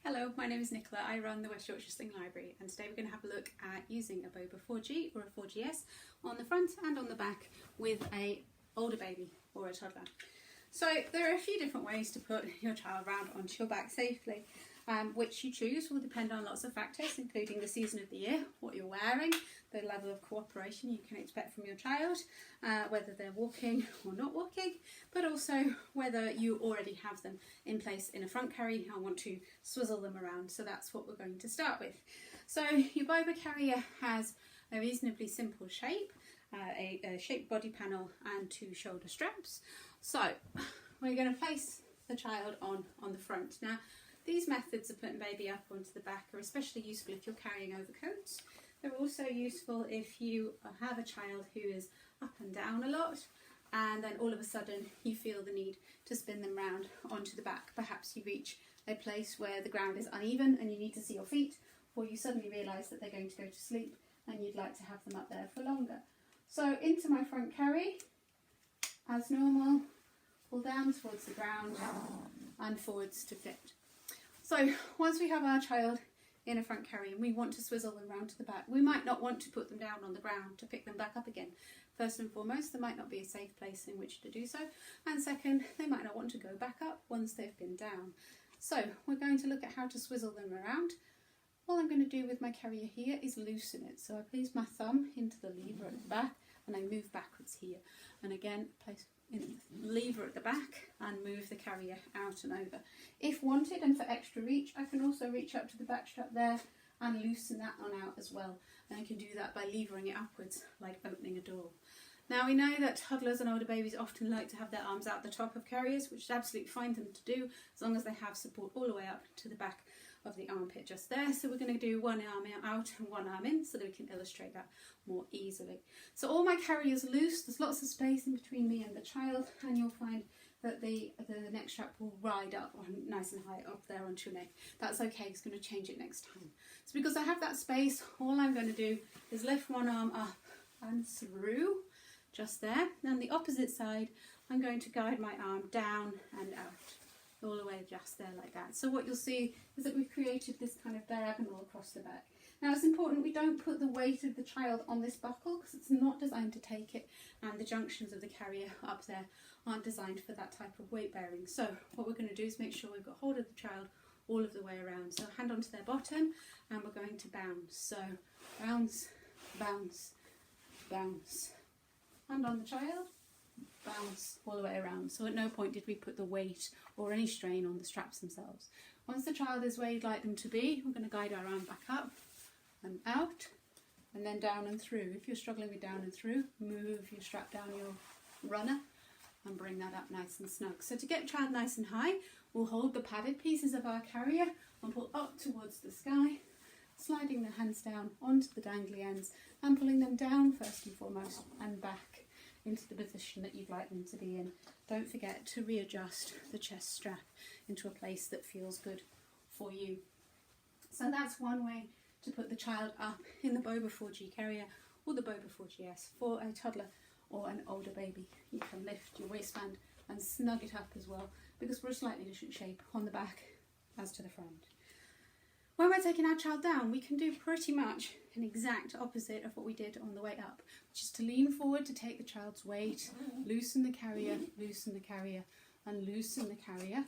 Hello, my name is Nicola. I run the West Yorkshire Sling Library, and today we're going to have a look at using a Boba 4G or a 4GS on the front and on the back with a older baby or a toddler. So there are a few different ways to put your child round onto your back safely. Which you choose will depend on lots of factors, including the season of the year, what you're wearing, the level of cooperation you can expect from your child, whether they're walking or not walking, but also whether you already have them in place in a front carry and want to swizzle them around. So that's what we're going to start with. So your Boba Carrier has a reasonably simple shape, a shaped body panel and two shoulder straps. So we're going to place the child on the front. Now, these methods of putting baby up onto the back are especially useful if you're carrying overcoats. They're also useful if you have a child who is up and down a lot and then all of a sudden you feel the need to spin them round onto the back. Perhaps you reach a place where the ground is uneven and you need to see your feet, or you suddenly realise that they're going to go to sleep and you'd like to have them up there for longer. So into my front carry, as normal, pull down towards the ground and forwards to fit. So once we have our child in a front carry and we want to swizzle them round to the back, we might not want to put them down on the ground to pick them back up again. First and foremost, there might not be a safe place in which to do so, and second, they might not want to go back up once they've been down. So we're going to look at how to swizzle them around. All I'm going to do with my carrier here is loosen it. So I place my thumb into the lever at the back and I move backwards here, and again place in the lever at the back and move the carrier out and over. If wanted and for extra reach, I can also reach up to the back strap there and loosen that on out as well, and I can do that by levering it upwards like opening a door. Now we know that toddlers and older babies often like to have their arms out the top of carriers, which is absolutely fine for them to do as long as they have support all the way up to the back of the armpit just there. So we're going to do one arm out and one arm in so that we can illustrate that more easily. So all my carriers loose, there's lots of space in between me and the child, and you'll find that the neck strap will ride up nice and high up there onto your neck. That's okay, it's going to change it next time. So because I have that space, all I'm going to do is lift one arm up and through, just there. And the opposite side, I'm going to guide my arm down and out, all the way just there like that. So what you'll see is that we've created this kind of diagonal across the back. Now it's important we don't put the weight of the child on this buckle because it's not designed to take it, and the junctions of the carrier up there aren't designed for that type of weight bearing. So what we're going to do is make sure we've got hold of the child all of the way around. So hand onto their bottom and we're going to bounce. So bounce, bounce, bounce. Hand on the child, bounce all the way around. So at no point did we put the weight or any strain on the straps themselves. Once the child is where you'd like them to be, we're going to guide our arm back up and out and then down and through. If you're struggling with down and through, move your strap down your runner and bring that up nice and snug. So to get child nice and high, we'll hold the padded pieces of our carrier and pull up towards the sky, sliding the hands down onto the dangly ends and pulling them down first and foremost and back into the position that you'd like them to be in. Don't forget to readjust the chest strap into a place that feels good for you. So that's one way to put the child up in the Boba 4G carrier or the Boba 4GS. For a toddler or an older baby, you can lift your waistband and snug it up as well, because we're a slightly different shape on the back as to the front. When we're taking our child down, we can do pretty much an exact opposite of what we did on the way up, which is to lean forward to take the child's weight, loosen the carrier, and loosen the carrier.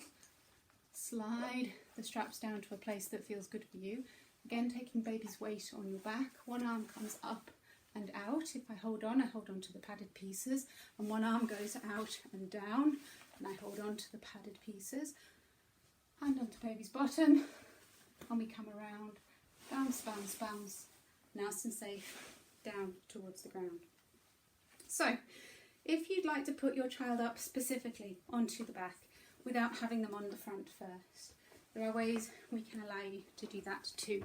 Slide the straps down to a place that feels good for you. Again, taking baby's weight on your back. One arm comes up and out. If I hold on to the padded pieces, and one arm goes out and down, and I hold on to the padded pieces. Hand onto baby's bottom, and we come around, bounce, bounce, bounce, nice and safe, down towards the ground. So, if you'd like to put your child up specifically onto the back without having them on the front first, there are ways we can allow you to do that too.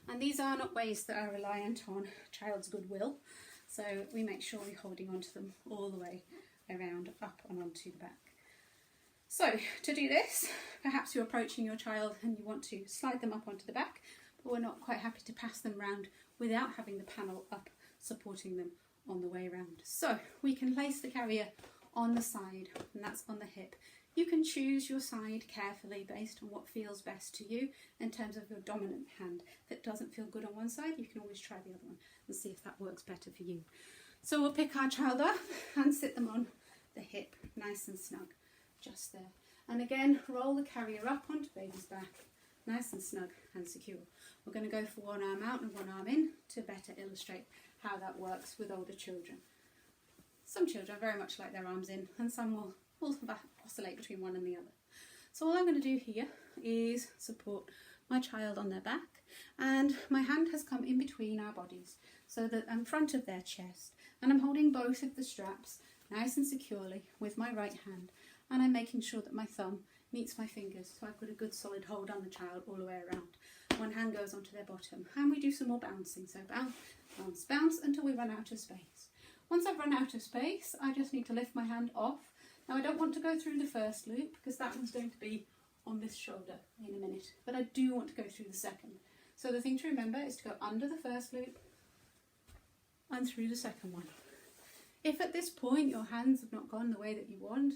And these are not ways that are reliant on child's goodwill, so we make sure we're holding onto them all the way around, up and onto the back. So to do this, perhaps you're approaching your child and you want to slide them up onto the back, but we're not quite happy to pass them round without having the panel up supporting them on the way around. So we can place the carrier on the side, and that's on the hip. You can choose your side carefully based on what feels best to you in terms of your dominant hand. If it doesn't feel good on one side, you can always try the other one and see if that works better for you. So we'll pick our child up and sit them on the hip, nice and snug, just there. And again, roll the carrier up onto baby's back, nice and snug and secure. We're going to go for one arm out and one arm in to better illustrate how that works with older children. Some children very much like their arms in, and some will oscillate between one and the other. So all I'm going to do here is support my child on their back, and my hand has come in between our bodies so that I'm in front of their chest, and I'm holding both of the straps nice and securely with my right hand, and I'm making sure that my thumb meets my fingers so I've got a good solid hold on the child all the way around. One hand goes onto their bottom, and we do some more bouncing, so bounce, bounce, bounce until we run out of space. Once I've run out of space, I just need to lift my hand off. Now I don't want to go through the first loop because that one's going to be on this shoulder in a minute, but I do want to go through the second. So the thing to remember is to go under the first loop and through the second one. If at this point your hands have not gone the way that you want,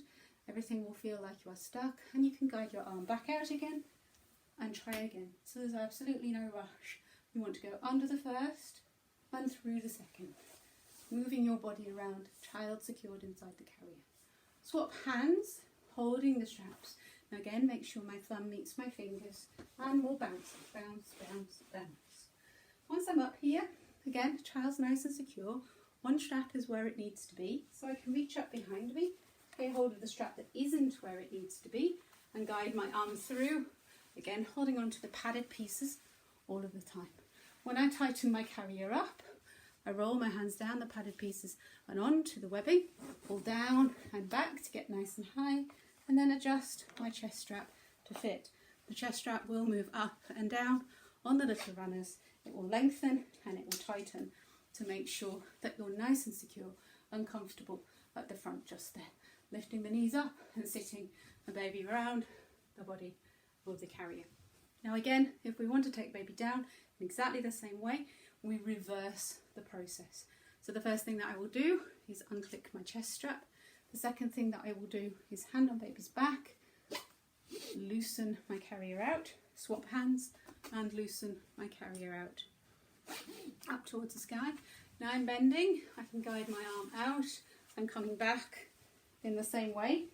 everything will feel like you are stuck, and you can guide your arm back out again and try again. So there's absolutely no rush. You want to go under the first and through the second, moving your body around, child secured inside the carrier. Swap hands, holding the straps. Now again, make sure my thumb meets my fingers, and we'll bounce, bounce, bounce, bounce. Once I'm up here, again, child's nice and secure. One strap is where it needs to be, so I can reach up behind me, get hold of the strap that isn't where it needs to be, and guide my arm through, again, holding on to the padded pieces all of the time. When I tighten my carrier up, I roll my hands down the padded pieces and onto the webbing, pull down and back to get nice and high, and then adjust my chest strap to fit. The chest strap will move up and down on the little runners. It will lengthen and it will tighten to make sure that you're nice and secure and comfortable at the front just there. Lifting the knees up and sitting a baby around the body of the carrier. Now again, if we want to take baby down in exactly the same way, we reverse the process. So the first thing that I will do is unclick my chest strap. The second thing that I will do is hand on baby's back, loosen my carrier out, swap hands and loosen my carrier out. Up towards the sky. Now I'm bending, I can guide my arm out and coming back in the same way,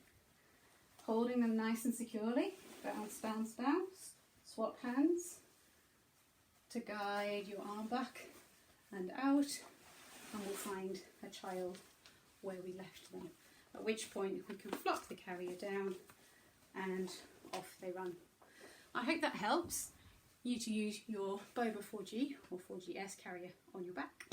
holding them nice and securely. Bounce, bounce, bounce. Swap hands to guide your arm back and out, and we'll find a child where we left them. At which point we can flop the carrier down and off they run. I hope that helps you to use your Boba 4G or 4GS carrier on your back.